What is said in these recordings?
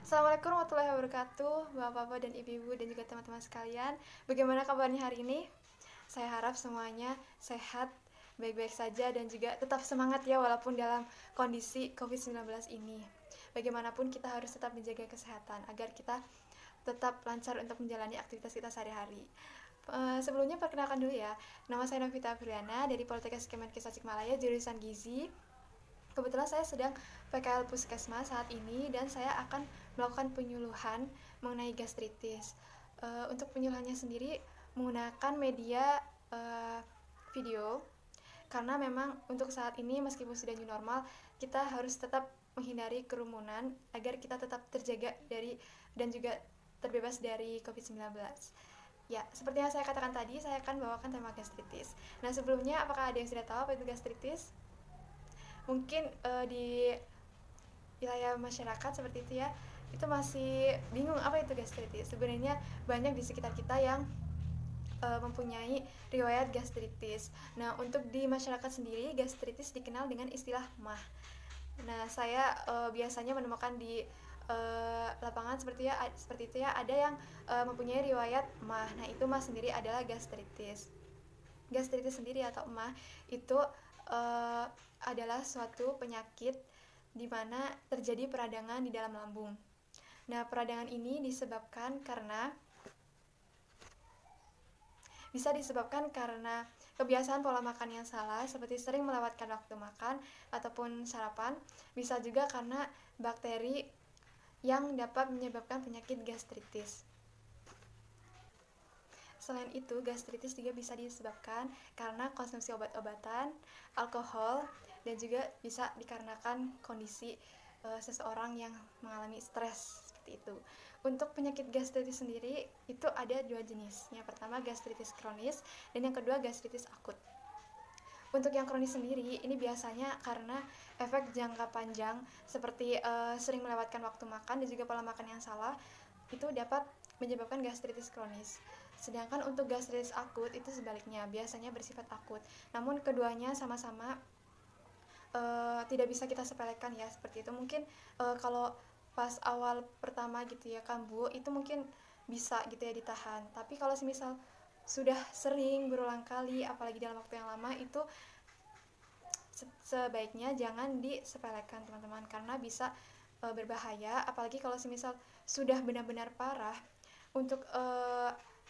Assalamualaikum warahmatullahi wabarakatuh, bapak-bapak dan ibu-ibu dan juga teman-teman sekalian. Bagaimana kabarnya hari ini? Saya harap semuanya sehat, baik-baik saja dan juga tetap semangat ya walaupun dalam kondisi COVID-19 ini. Bagaimanapun kita harus tetap menjaga kesehatan agar kita tetap lancar untuk menjalani aktivitas kita sehari-hari. Sebelumnya perkenalkan dulu ya, nama saya Novita Afriana dari Politeknik Kemenkes Tasikmalaya jurusan Gizi. Kebetulan saya sedang PKL Puskesmas saat ini dan saya akan melakukan penyuluhan mengenai gastritis. Untuk penyuluhannya sendiri menggunakan media video karena memang untuk saat ini meskipun sudah new normal kita harus tetap menghindari kerumunan agar kita tetap terjaga dari dan juga terbebas dari COVID-19. Ya, seperti yang saya katakan tadi, saya akan bawakan tema gastritis. Nah, sebelumnya apakah ada yang sudah tahu apa itu gastritis? Mungkin di wilayah masyarakat seperti itu ya, itu masih bingung apa itu gastritis. Sebenarnya banyak di sekitar kita yang mempunyai riwayat gastritis. Nah, untuk di masyarakat sendiri gastritis dikenal dengan istilah MAH. Nah, saya biasanya menemukan di lapangan seperti itu ya, ada yang mempunyai riwayat MAH. Nah, itu MAH sendiri adalah gastritis. Gastritis sendiri atau MAH itu adalah suatu penyakit di mana terjadi peradangan di dalam lambung. Nah, peradangan ini bisa disebabkan karena kebiasaan pola makan yang salah seperti sering melewatkan waktu makan ataupun sarapan. Bisa juga karena bakteri yang dapat menyebabkan penyakit gastritis. Selain itu, gastritis juga bisa disebabkan karena konsumsi obat-obatan, alkohol, dan juga bisa dikarenakan kondisi seseorang yang mengalami stres seperti itu. Untuk penyakit gastritis sendiri itu ada dua jenis. Yang pertama gastritis kronis dan yang kedua gastritis akut. Untuk yang kronis sendiri ini biasanya karena efek jangka panjang seperti sering melewatkan waktu makan dan juga pola makan yang salah itu dapat menyebabkan gastritis kronis. Sedangkan untuk gastritis akut itu sebaliknya, biasanya bersifat akut. Namun keduanya sama-sama tidak bisa kita sepelekan ya seperti itu. Mungkin kalau pas awal pertama gitu ya kambuh itu mungkin bisa gitu ya ditahan. Tapi kalau semisal sudah sering berulang kali apalagi dalam waktu yang lama itu sebaiknya jangan disepelekan teman-teman karena bisa berbahaya apalagi kalau semisal sudah benar-benar parah. Untuk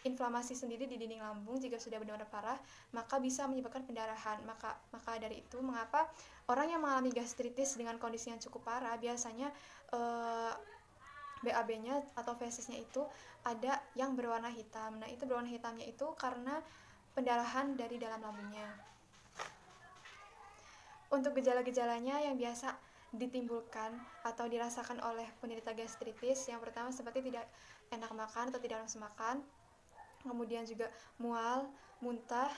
inflamasi sendiri di dinding lambung jika sudah benar-benar parah maka bisa menyebabkan pendarahan. Maka dari itu mengapa orang yang mengalami gastritis dengan kondisi yang cukup parah biasanya BAB-nya atau fesisnya itu ada yang berwarna hitam. Nah, itu berwarna hitamnya itu karena pendarahan dari dalam lambungnya. Untuk gejala-gejalanya yang biasa ditimbulkan atau dirasakan oleh penderita gastritis, yang pertama seperti tidak enak makan atau tidak nafsu makan, kemudian juga mual, muntah,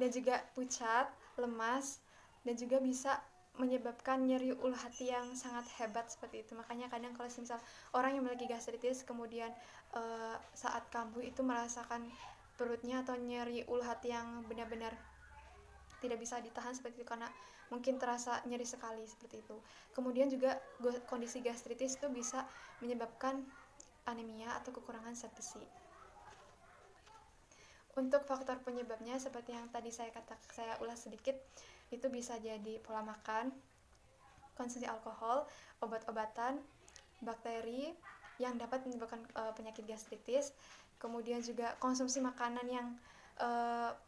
dan juga pucat, lemas, dan juga bisa menyebabkan nyeri ulu hati yang sangat hebat seperti itu. Makanya kadang kalau misal orang yang memiliki gastritis kemudian saat kambuh itu merasakan perutnya atau nyeri ulu hati yang benar-benar tidak bisa ditahan seperti itu karena mungkin terasa nyeri sekali seperti itu. Kemudian juga kondisi gastritis itu bisa menyebabkan anemia atau kekurangan zat besi. Untuk faktor penyebabnya seperti yang tadi saya ulas sedikit, itu bisa jadi pola makan, konsumsi alkohol, obat-obatan, bakteri yang dapat menyebabkan penyakit gastritis, kemudian juga konsumsi makanan yang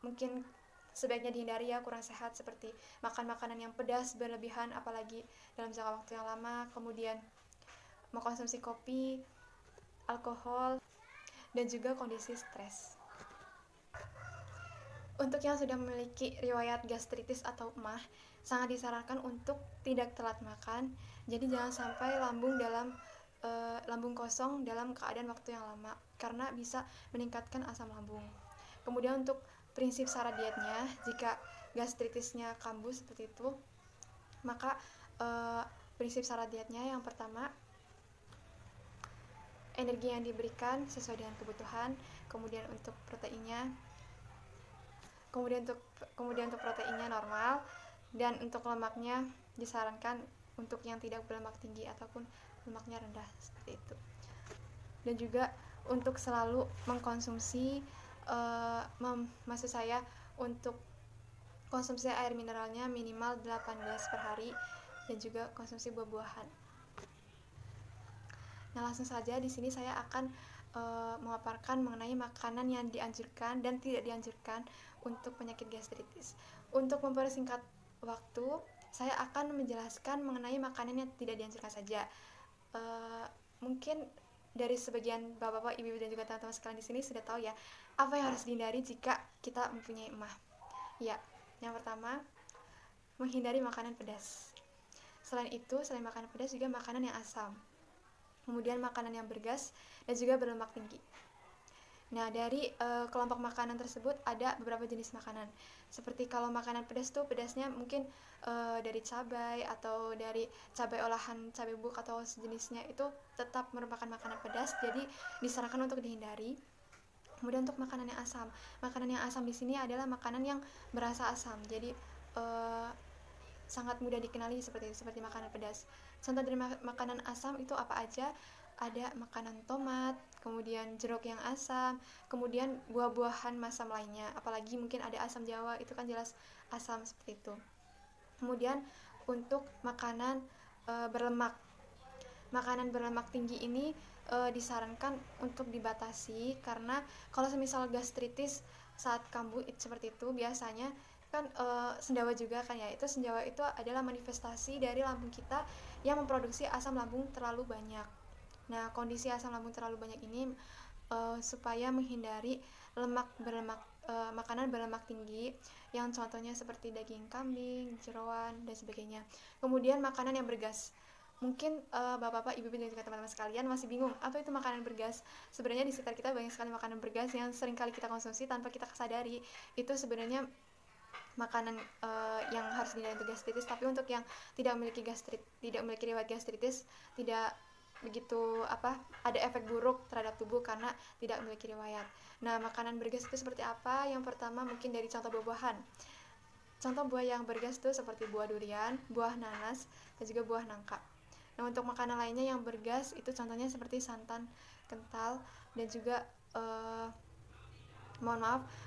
mungkin sebaiknya dihindari ya, kurang sehat seperti makan makanan yang pedas berlebihan apalagi dalam jangka waktu yang lama, kemudian mengkonsumsi kopi, alkohol, dan juga kondisi stres. Untuk yang sudah memiliki riwayat gastritis atau MAH, sangat disarankan untuk tidak telat makan. Jadi jangan sampai lambung kosong dalam keadaan waktu yang lama karena bisa meningkatkan asam lambung. Kemudian untuk prinsip syarat dietnya, jika gastritisnya kambuh seperti itu, maka prinsip syarat dietnya yang pertama energi yang diberikan sesuai dengan kebutuhan, kemudian untuk proteinnya normal, dan untuk lemaknya disarankan untuk yang tidak berlemak tinggi ataupun lemaknya rendah seperti itu. Dan juga untuk selalu mengkonsumsi maksud saya untuk konsumsi air mineralnya minimal 8 gelas per hari dan juga konsumsi buah-buahan. Nah, langsung saja di sini saya akan memaparkan mengenai makanan yang dianjurkan dan tidak dianjurkan untuk penyakit gastritis. Untuk mempersingkat waktu, saya akan menjelaskan mengenai makanan yang tidak dianjurkan saja. Mungkin dari sebagian bapak-bapak, ibu-ibu dan juga teman-teman sekalian di sini sudah tahu ya apa yang harus dihindari jika kita mempunyai emah. Ya, yang pertama, menghindari makanan pedas. Selain itu, selain makanan pedas juga makanan yang asam. Kemudian makanan yang bergas dan juga berlemak tinggi. Nah, dari kelompok makanan tersebut ada beberapa jenis makanan. Seperti kalau makanan pedas tuh pedasnya mungkin dari cabai atau dari cabai olahan, cabai bubuk atau sejenisnya, itu tetap merupakan makanan pedas, jadi disarankan untuk dihindari. Kemudian untuk makanan yang asam. Makanan yang asam di sini adalah makanan yang berasa asam. Jadi sangat mudah dikenali seperti makanan pedas. Contoh dari makanan asam itu apa aja? Ada makanan tomat, kemudian jeruk yang asam, kemudian buah-buahan masam lainnya, apalagi mungkin ada asam jawa, itu kan jelas asam seperti itu. Kemudian untuk makanan berlemak, makanan berlemak tinggi ini disarankan untuk dibatasi, karena kalau semisal gastritis saat kambuh seperti itu biasanya kan sendawa juga kan ya, itu sendawa itu adalah manifestasi dari lambung kita yang memproduksi asam lambung terlalu banyak. Nah, kondisi asam lambung terlalu banyak ini supaya menghindari makanan berlemak tinggi yang contohnya seperti daging kambing, jeroan dan sebagainya. Kemudian makanan yang bergas. Mungkin bapak-bapak, ibu-ibu dan juga teman-teman sekalian masih bingung apa itu makanan bergas. Sebenarnya di sekitar kita banyak sekali makanan bergas yang sering kali kita konsumsi tanpa kita sadari. Itu sebenarnya makanan yang harus dihindari untuk gastritis, tapi untuk yang tidak memiliki riwayat gastritis, tidak begitu ada efek buruk terhadap tubuh karena tidak memiliki riwayat. Nah, makanan bergas itu seperti apa? Yang pertama mungkin dari contoh buah-buahan. Contoh buah yang bergas itu seperti buah durian, buah nanas, dan juga buah nangka. Nah, untuk makanan lainnya yang bergas itu contohnya seperti santan kental dan juga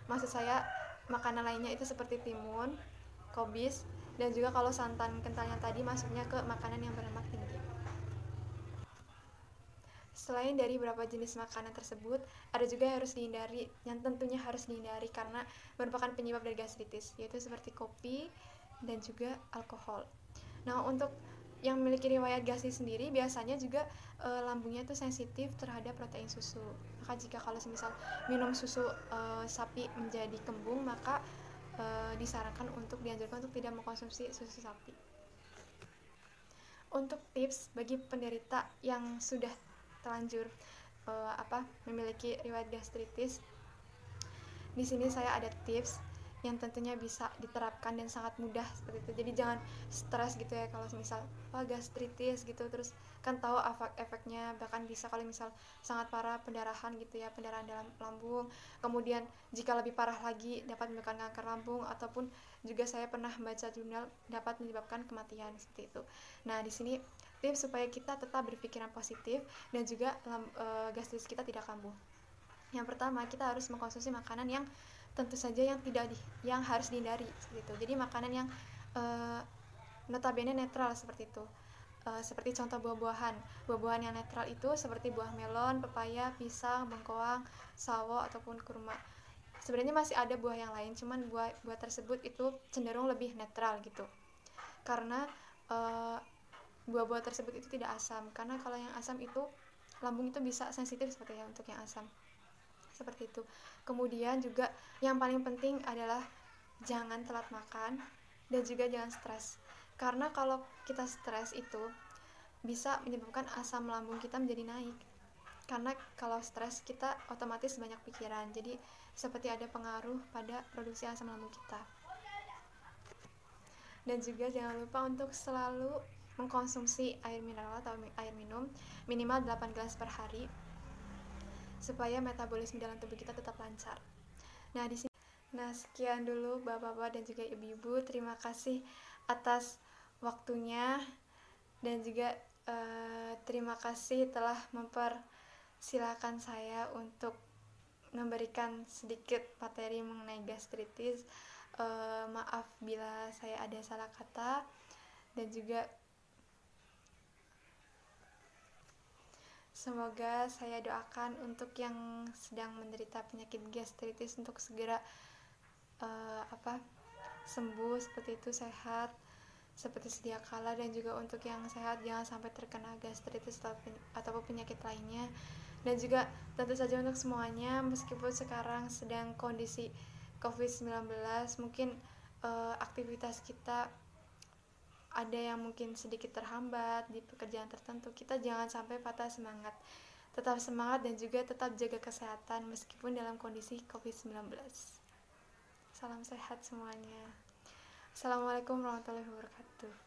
maksud saya makanan lainnya itu seperti timun, kobis, dan juga kalau santan kental yang tadi masuknya ke makanan yang berlemak tinggi. Selain dari beberapa jenis makanan tersebut, ada juga yang harus dihindari, yang tentunya harus dihindari karena merupakan penyebab dari gastritis, yaitu seperti kopi dan juga alkohol. Nah, untuk yang memiliki riwayat gastritis sendiri biasanya juga lambungnya itu sensitif terhadap protein susu. Maka jika kalau semisal minum susu sapi menjadi kembung, maka disarankan untuk dianjurkan untuk tidak mengkonsumsi susu sapi. Untuk tips bagi penderita yang sudah terlanjur memiliki riwayat gastritis, di sini saya ada tips yang tentunya bisa diterapkan dan sangat mudah seperti itu. Jadi jangan stres gitu ya kalau misal gastritis gitu, terus kan tahu efeknya, bahkan bisa kalau misal sangat parah pendarahan gitu ya, pendarahan dalam lambung, kemudian jika lebih parah lagi dapat menyebabkan kanker lambung, ataupun juga saya pernah baca jurnal dapat menyebabkan kematian seperti itu. Nah, di sini tips supaya kita tetap berpikiran positif dan juga gastritis kita tidak kambuh. Yang pertama, kita harus mengkonsumsi makanan yang tentu saja yang harus dihindari seperti itu. Jadi makanan yang notabene netral seperti itu. Seperti contoh buah-buahan yang netral itu seperti buah melon, pepaya, pisang, bengkoang, sawo ataupun kurma. Sebenarnya masih ada buah yang lain, cuman buah tersebut itu cenderung lebih netral gitu. Karena buah-buah tersebut itu tidak asam, karena kalau yang asam itu lambung itu bisa sensitif seperti ya untuk yang asam. Seperti itu. Kemudian juga yang paling penting adalah jangan telat makan dan juga jangan stres. Karena kalau kita stres itu bisa menyebabkan asam lambung kita menjadi naik. Karena kalau stres kita otomatis banyak pikiran. Jadi seperti ada pengaruh pada produksi asam lambung kita. Dan juga jangan lupa untuk selalu mengkonsumsi air mineral atau air minum minimal 8 gelas per hari, supaya metabolisme dalam tubuh kita tetap lancar. Nah, di sini sekian dulu Bapak-bapak dan juga Ibu-ibu. Terima kasih atas waktunya. dan juga terima kasih telah mempersilahkan saya untuk memberikan sedikit materi mengenai gastritis. Maaf bila saya ada salah kata, dan juga semoga saya doakan untuk yang sedang menderita penyakit gastritis untuk segera sembuh seperti itu, sehat seperti sedia kala, dan juga untuk yang sehat jangan sampai terkena gastritis ataupun penyakit lainnya. Dan juga tentu saja untuk semuanya, meskipun sekarang sedang kondisi COVID-19, mungkin aktivitas kita ada yang mungkin sedikit terhambat di pekerjaan tertentu, kita jangan sampai patah semangat. Tetap semangat dan juga tetap jaga kesehatan meskipun dalam kondisi COVID-19. Salam sehat semuanya. Assalamualaikum warahmatullahi wabarakatuh.